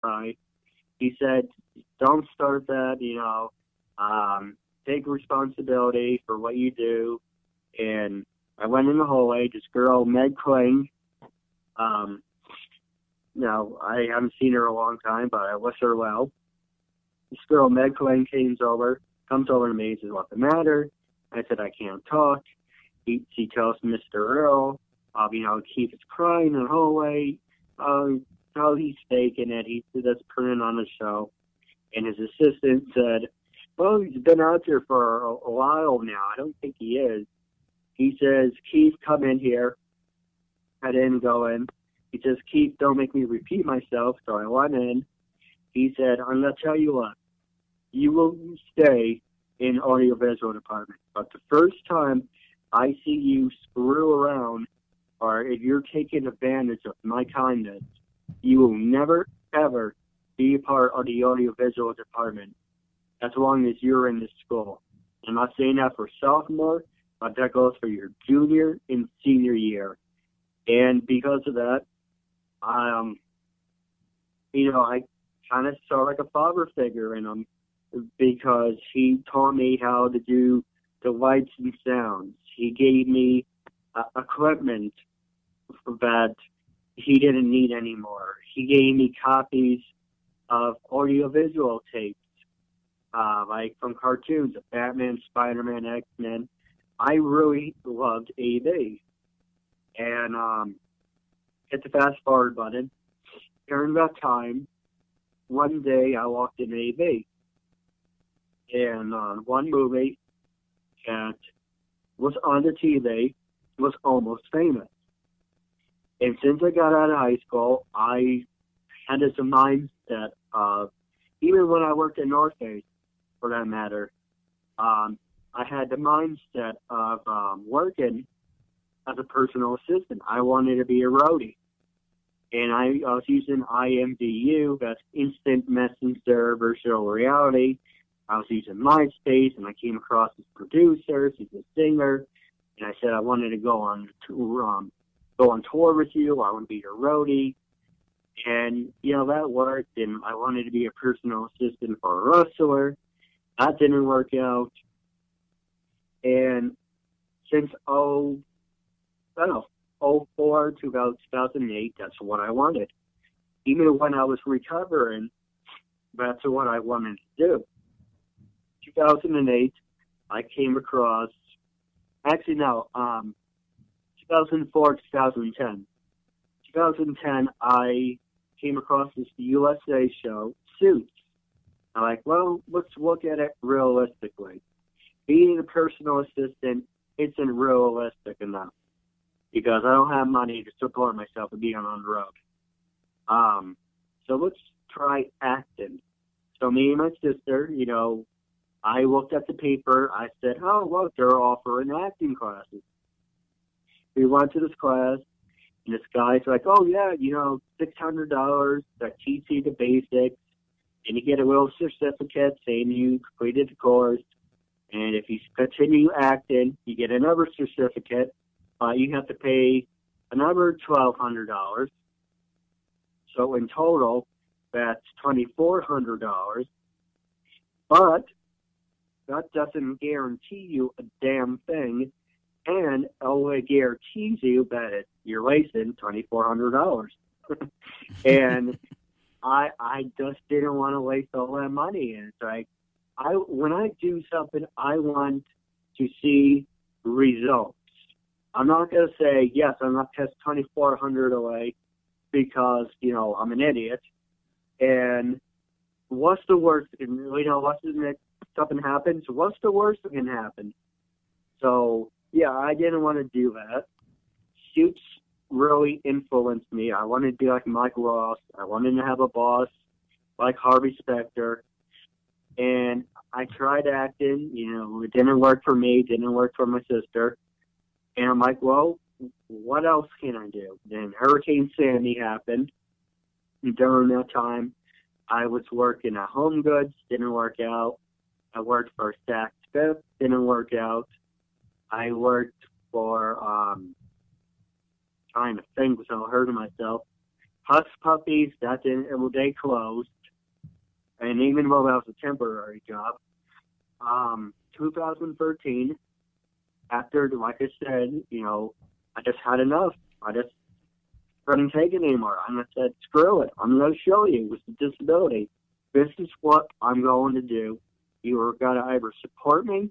right? He said, don't start that, take responsibility for what you do. And I went in the hallway, this girl, Meg Kling, I haven't seen her in a long time, but I wish her well. This girl, Meg Kling, comes over to me and says, what's the matter? I said, I can't talk. She tells Mr. Earl, Keith is crying in the hallway. How he's faking it. He's just putting on a show. And his assistant said, well, he's been out there for a while now. I don't think he is. He says, Keith, come in here. I didn't go in. He says, Keith, don't make me repeat myself. So I went in. He said, I'm going to tell you what. You will stay in audiovisual department. But the first time I see you screw around or if you're taking advantage of my kindness, you will never, ever be a part of the audiovisual department as long as you're in this school. I'm not saying that for sophomore, but that goes for your junior and senior year. And because of that, I kind of saw like a father figure in him because he taught me how to do the lights and sounds. He gave me equipment that he didn't need anymore. He gave me copies of audiovisual tapes, like from cartoons of Batman, Spider-Man, X-Men. I really loved AV. And hit the fast forward button. During that time, one day I walked in AV. And one movie that was on the TV was Almost Famous. And since I got out of high school, I had this mindset of, even when I worked at North Face, for that matter, I had the mindset of working as a personal assistant. I wanted to be a roadie. And I was using IMDU, that's Instant Messenger Virtual Reality. I was using MySpace, and I came across this producer, he's a singer, and I said I wanted to go on tour with you. I want to be your roadie. And, that worked, and I wanted to be a personal assistant for a wrestler. That didn't work out. And since 04 to about 2008, that's what I wanted. Even when I was recovering, that's what I wanted to do. 2008, I came across, 2004, 2010. 2010, I came across this USA show, Suits. I'm like, well, let's look at it realistically. Being a personal assistant isn't realistic enough because I don't have money to support myself and being on the road. So let's try acting. So me and my sister, I looked at the paper. I said, oh, look, they're offering acting classes. We went to this class, and this guy's like, oh, yeah, $600 that teach you the basics, and you get a little certificate saying you completed the course. And if you continue acting, you get another certificate. You have to pay another $1,200. So in total, that's $2,400. But that doesn't guarantee you a damn thing, and it only guarantees you that you're wasting $2,400. And I just didn't want to waste all that money. And it's like, when I do something, I want to see results. I'm not going to say, yes, I'm going to test $2,400 away because, I'm an idiot. And what's the worst? Something happens. What's the worst that can happen? So, yeah, I didn't want to do that. Suits really influenced me. I wanted to be like Mike Ross. I wanted to have a boss like Harvey Specter. And I tried acting. It didn't work for me. It didn't work for my sister. And I'm like, well, what else can I do? Then Hurricane Sandy happened. And during that time, I was working at Home Goods. Didn't work out. I worked for Saks Fifth. Didn't work out. I worked for, trying to think without hurting myself, Hush Puppies, that didn't, they closed. And even though that was a temporary job, 2013, after, like I said, I just had enough. I just couldn't take it anymore. And I said, screw it. I'm going to show you with the disability. This is what I'm going to do. You are going to either support me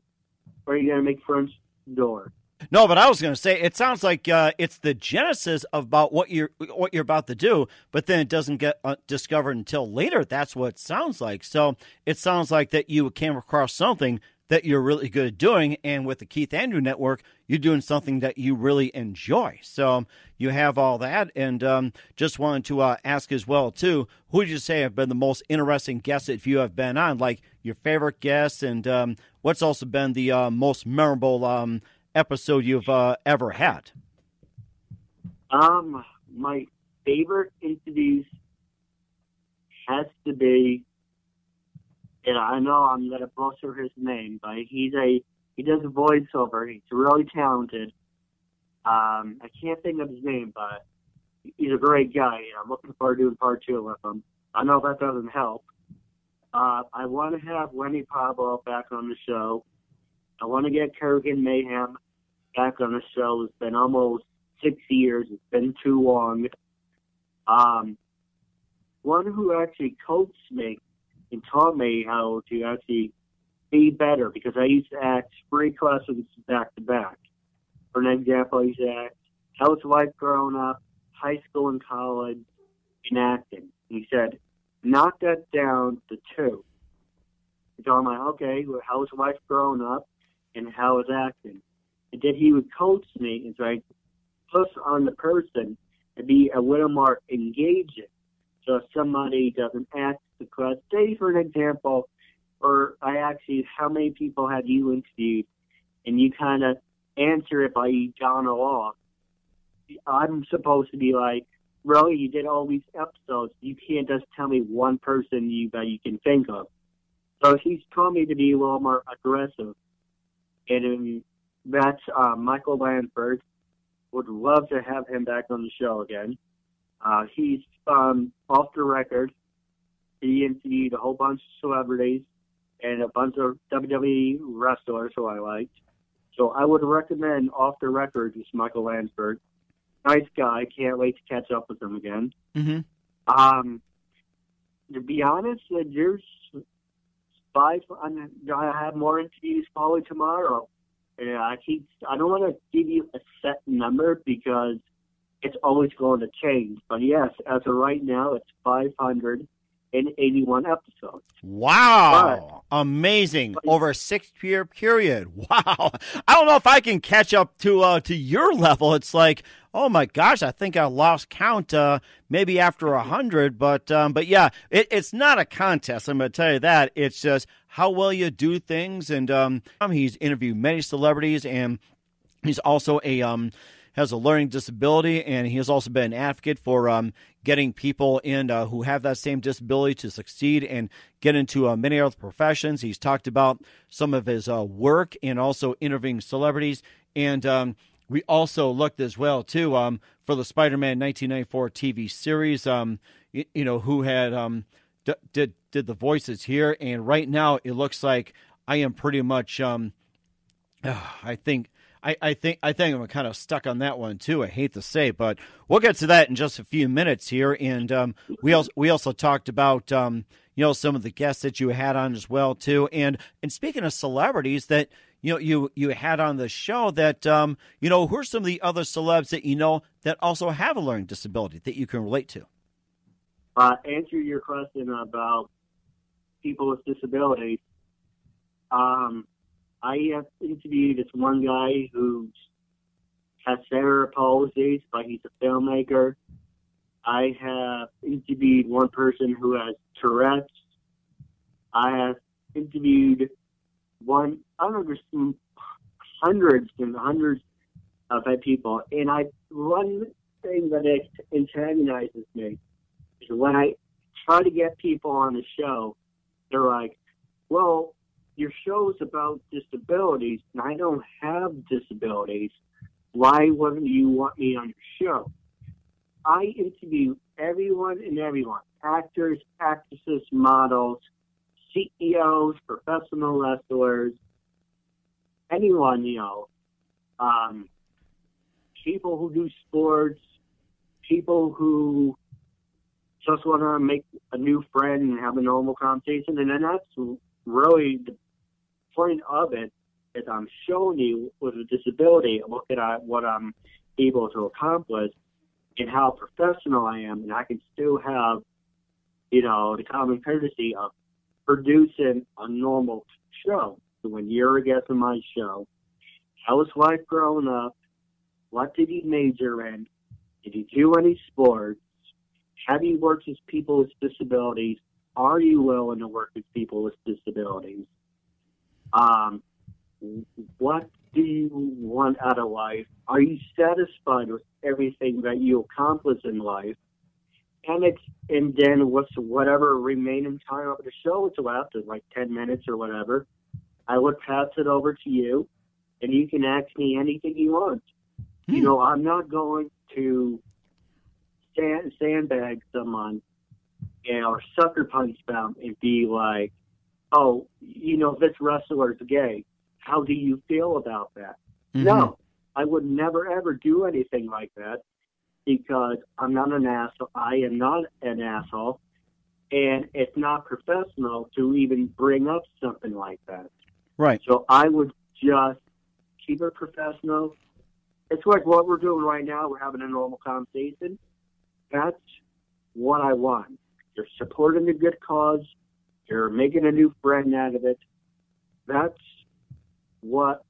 or you're going to make friends door. No, but I was going to say, it sounds like it's the genesis of about what you're about to do, but then it doesn't get discovered until later. That's what it sounds like. So it sounds like that you came across something that you're really good at doing, and with the Keith Andrew Network, you're doing something that you really enjoy. So you have all that, and just wanted to ask as well, too, who would you say have been the most interesting guests that you have been on, like your favorite guests, and what's also been the most memorable episode you've ever had? My favorite interviews has to be, and I know I'm gonna butcher his name, but he does a voiceover. He's really talented. I can't think of his name, but he's a great guy. I'm looking forward to doing part 2 with him. I know that doesn't help. I want to have Lenny Pablo back on the show. I want to get Kurgan Mayhem back on the show. It's been almost 6 years. It's been too long. One who actually coached me and taught me how to actually be better, because I used to act 3 classes back to back. For an example, I used to act housewife growing up, high school and college, and acting. And he said, knock that down to 2. So I'm like, okay, well, housewife growing up and how is acting. And then he would coach me and say, push on the person and be a little more engaging. So if somebody doesn't ask the question, say for an example, or I ask you, how many people have you interviewed? And you kind of answer it by John or off. I'm supposed to be like, really, you did all these episodes. You can't just tell me one person that you can think of. So he's taught me to be a little more aggressive. And that's Michael Lanford. Would love to have him back on the show again. He's off the record. He interviewed a whole bunch of celebrities and a bunch of WWE wrestlers who I liked. So I would recommend Off the Record with Michael Lanford. Nice guy. Can't wait to catch up with him again. Mm-hmm. To be honest, there's 5. I have more interviews probably tomorrow. And I don't want to give you a set number because it's always going to change. But yes, as of right now, it's 581 episodes. Wow. Amazing. Over a 6-year period. Wow. I don't know if I can catch up to your level. It's like, oh my gosh, I think I lost count maybe after 100. But yeah, it's not a contest. I'm going to tell you that. It's just how well you do things. And he's interviewed many celebrities, and he's also has a learning disability, and he has also been an advocate for getting people in who have that same disability to succeed and get into many other professions. He's talked about some of his work and also interviewing celebrities. And we also looked as well, too, for the Spider-Man 1994 TV series, who had did the voices here. And right now it looks like I am pretty much, I think I'm kind of stuck on that one too. I hate to say, but we'll get to that in just a few minutes here. And we also talked about some of the guests that you had on as well too. And speaking of celebrities that you had on the show, that who are some of the other celebs that that also have a learning disability that you can relate to? Answer your question about people with disabilities. I have interviewed this one guy who has cerebral palsy, but he's a filmmaker. I have interviewed one person who has Tourette's. I have interviewed there's hundreds and hundreds of people. And one thing that antagonizes me is when I try to get people on the show, they're like, well, your show's about disabilities, and I don't have disabilities. Why wouldn't you want me on your show? I interview everyone and everyone. Actors, actresses, models, CEOs, professional wrestlers, anyone, people who do sports, people who just want to make a new friend and have a normal conversation. And then that's really the point of it, is I'm showing you with a disability, look at what I'm able to accomplish and how professional I am. And I can still have, the common courtesy of producing a normal show. So when you're a guest on my show, how was life growing up? What did you major in? Did you do any sports? Have you worked with people with disabilities? Are you willing to work with people with disabilities? What do you want out of life? Are you satisfied with everything that you accomplish in life? And then whatever remaining time of the show is left, is like 10 minutes or whatever, I would pass it over to you, and you can ask me anything you want. I'm not going to sandbag someone, or sucker punch them and be like, oh, this wrestler's gay. How do you feel about that? Mm-hmm. No, I would never, ever do anything like that, because I'm not an asshole. I am not an asshole, and it's not professional to even bring up something like that. Right. So I would just keep it professional. It's like what we're doing right now. We're having a normal conversation. That's what I want. You're supporting a good cause. You're making a new friend out of it. That's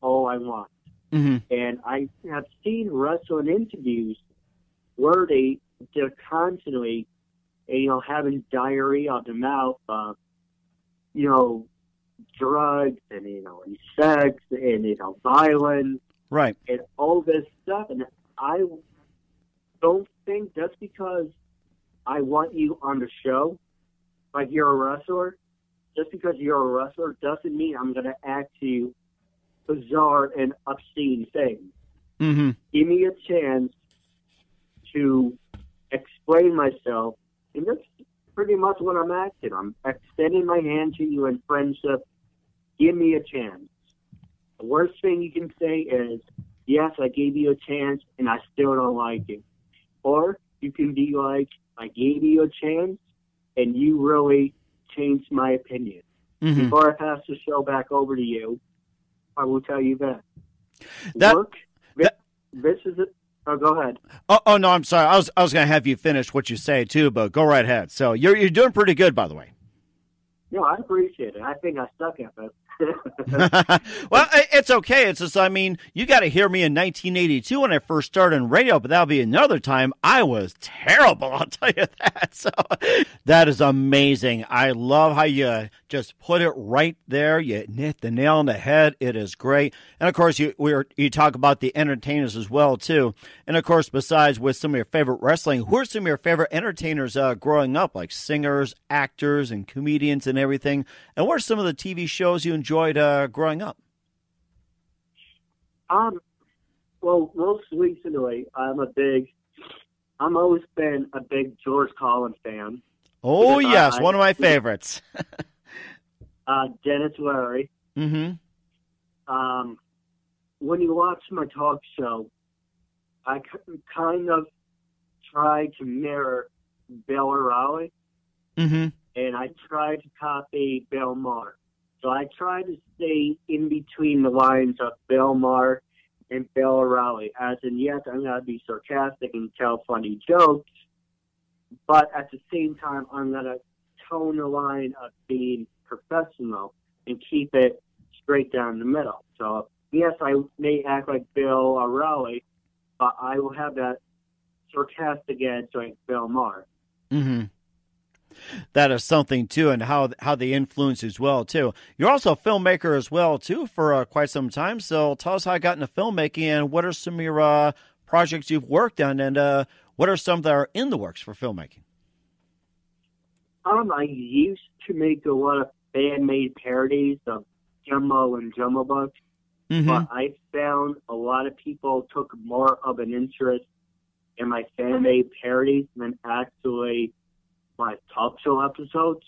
all I want. Mm-hmm. And I have seen wrestling interviews where they're constantly, having diarrhea of the mouth, drugs and, and sex and, violence. Right. And all this stuff. And I don't think just because I want you on the show, like you're a wrestler, just because you're a wrestler doesn't mean I'm going to act to you bizarre and obscene things. Mm-hmm. Give me a chance to explain myself, and that's pretty much what I'm acting. I'm extending my hand to you in friendship. Give me a chance. The worst thing you can say is, yes, I gave you a chance, and I still don't like it. Or you can be like, I gave you a chance, and you really changed my opinion. Mm-hmm. Before I pass the show back over to you, I will tell you that. This is it. Oh, go ahead. Oh, no, I'm sorry. I was going to have you finish what you say too, but go right ahead. So you're doing pretty good, by the way. No, I appreciate it. I think I suck at it. Well, it's okay. It's just, you got to hear me in 1982 when I first started in radio, but that'll be another time. I was terrible, I'll tell you that. So that is amazing. I love how you just put it right there. You hit the nail on the head. It is great. And of course, you talk about the entertainers as well too. And of course, besides with some of your favorite wrestling, who are some of your favorite entertainers growing up, like singers, actors, and comedians and everything? And what are some of the TV shows you enjoyed growing up? Well, most recently, I'm always been a big George Carlin fan. Oh, yes, one of my favorites. Dennis Leary. Mm-hmm. When you watch my talk show, I kind of try to mirror Bill O'Reilly, mm-hmm. and I try to copy Bill Maher. So I try to stay in between the lines of Bill Maher and Bill O'Reilly. As in, yes, I'm going to be sarcastic and tell funny jokes, but at the same time, I'm going to tone the line of being professional and keep it straight down the middle. So, yes, I may act like Bill O'Reilly, but I will have that sarcastic edge like Bill Maher. Mm-hmm. That is something, too, and how they influence as well, too. You're also a filmmaker as well, too, for quite some time. So tell us how you got into filmmaking and what are some of your projects you've worked on and what are some that are in the works for filmmaking? I used to make a lot of fan-made parodies of Jumbo and Jumbo Bugs, mm-hmm. but I found a lot of people took more of an interest and my fan-made parodies than actually my talk show episodes.